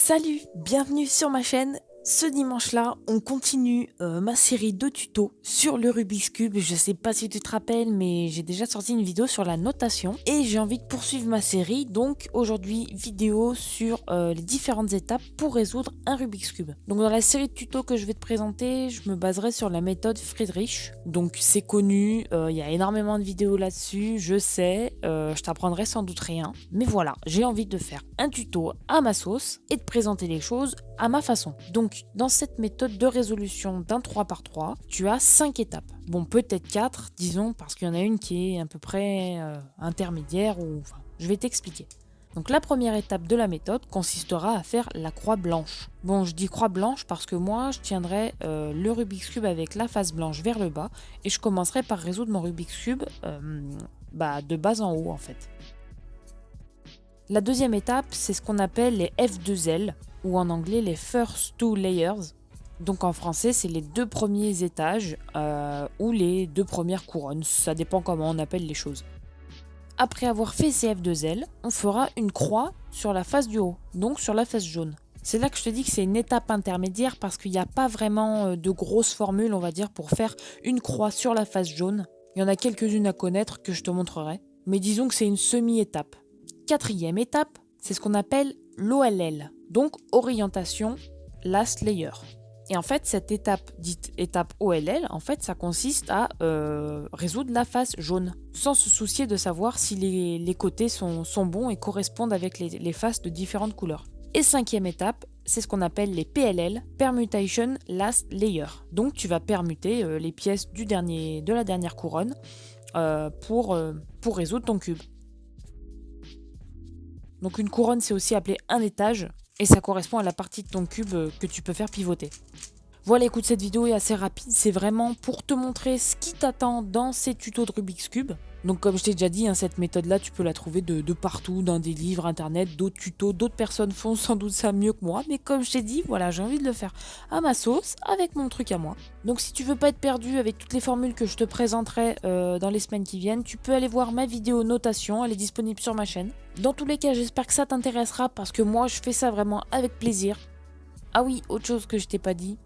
Salut, bienvenue sur ma chaîne. Ce dimanche-là, on continue ma série de tutos sur le Rubik's Cube. Je sais pas si tu te rappelles, mais j'ai déjà sorti une vidéo sur la notation et j'ai envie de poursuivre ma série. Donc aujourd'hui, vidéo sur les différentes étapes pour résoudre un Rubik's Cube. Donc dans la série de tutos que je vais te présenter, je me baserai sur la méthode Friedrich. Donc c'est connu, il y a énormément de vidéos là-dessus, je sais, je t'apprendrai sans doute rien. Mais voilà, j'ai envie de faire un tuto à ma sauce et de présenter les choses à ma façon. Donc, dans cette méthode de résolution d'un 3x3, tu as 5 étapes. Bon, peut-être 4, disons, parce qu'il y en a une qui est à peu près intermédiaire, ou enfin, je vais t'expliquer. Donc, la première étape de la méthode consistera à faire la croix blanche. Bon, je dis croix blanche parce que moi, je tiendrai le Rubik's Cube avec la face blanche vers le bas, et je commencerai par résoudre mon Rubik's Cube de bas en haut, en fait. La deuxième étape, c'est ce qu'on appelle les F2L, ou en anglais les First Two Layers. Donc en français, c'est les deux premiers étages ou les deux premières couronnes. Ça dépend comment on appelle les choses. Après avoir fait ces F2L, on fera une croix sur la face du haut, donc sur la face jaune. C'est là que je te dis que c'est une étape intermédiaire parce qu'il n'y a pas vraiment de grosses formules, on va dire, pour faire une croix sur la face jaune. Il y en a quelques-unes à connaître que je te montrerai. Mais disons que c'est une semi-étape. Quatrième étape, c'est ce qu'on appelle l'OLL, donc orientation last layer. Et en fait, cette étape, dite étape OLL, en fait, ça consiste à résoudre la face jaune, sans se soucier de savoir si les côtés sont bons et correspondent avec les faces de différentes couleurs. Et cinquième étape, c'est ce qu'on appelle les PLL, Permutation Last Layer. Donc tu vas permuter les pièces de la dernière couronne pour résoudre ton cube. Donc une couronne, c'est aussi appelé un étage, et ça correspond à la partie de ton cube que tu peux faire pivoter. Voilà, écoute, cette vidéo est assez rapide, c'est vraiment pour te montrer ce qui t'attend dans ces tutos de Rubik's Cube. Donc comme je t'ai déjà dit, cette méthode-là, tu peux la trouver de partout, dans des livres, internet, d'autres tutos, d'autres personnes font sans doute ça mieux que moi. Mais comme je t'ai dit, voilà, j'ai envie de le faire à ma sauce, avec mon truc à moi. Donc si tu veux pas être perdu avec toutes les formules que je te présenterai dans les semaines qui viennent, tu peux aller voir ma vidéo notation, elle est disponible sur ma chaîne. Dans tous les cas, j'espère que ça t'intéressera parce que moi, je fais ça vraiment avec plaisir. Ah oui, autre chose que je t'ai pas dit,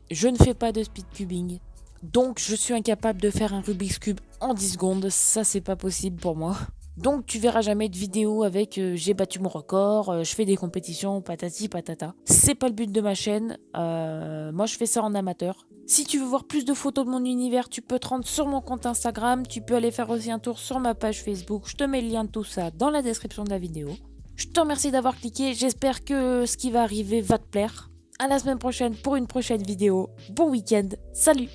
je ne fais pas de speed cubing. Donc je suis incapable de faire un Rubik's Cube en 10 secondes, ça c'est pas possible pour moi. Donc tu verras jamais de vidéo avec j'ai battu mon record, je fais des compétitions, patati patata. C'est pas le but de ma chaîne, moi je fais ça en amateur. Si tu veux voir plus de photos de mon univers, tu peux te rendre sur mon compte Instagram, tu peux aller faire aussi un tour sur ma page Facebook, je te mets le lien de tout ça dans la description de la vidéo. Je te remercie d'avoir cliqué, j'espère que ce qui va arriver va te plaire. À la semaine prochaine pour une prochaine vidéo. Bon week-end, salut!